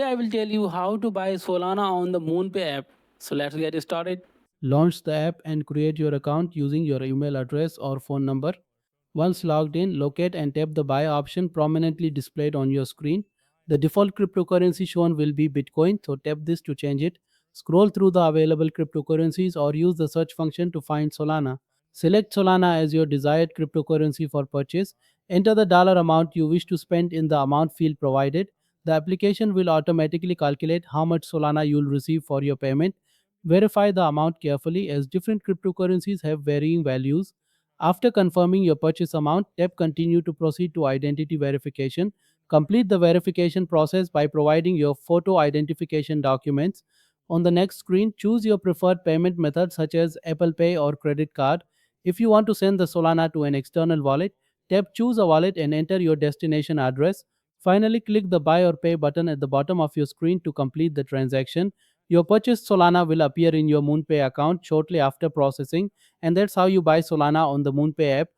I will tell you how to buy Solana on the Moonpay app. So let's get started. Launch the app and create your account using your email address or phone number. Once logged in, locate and tap the buy option prominently displayed on your screen. The default cryptocurrency shown will be Bitcoin, so tap this to change it. Scroll through the available cryptocurrencies or use the search function to find Solana. Select Solana as your desired cryptocurrency for purchase. Enter the dollar amount you wish to spend in the amount field provided. The application will automatically calculate how much Solana you'll receive for your payment. Verify the amount carefully as different cryptocurrencies have varying values. After confirming your purchase amount, tap Continue to proceed to identity verification. Complete the verification process by providing your photo identification documents. On the next screen, choose your preferred payment method such as Apple Pay or credit card. If you want to send the Solana to an external wallet, tap Choose a wallet and enter your destination address. Finally, click the Buy or Pay button at the bottom of your screen to complete the transaction. Your purchased Solana will appear in your Moonpay account shortly after processing, and that's how you buy Solana on the Moonpay app.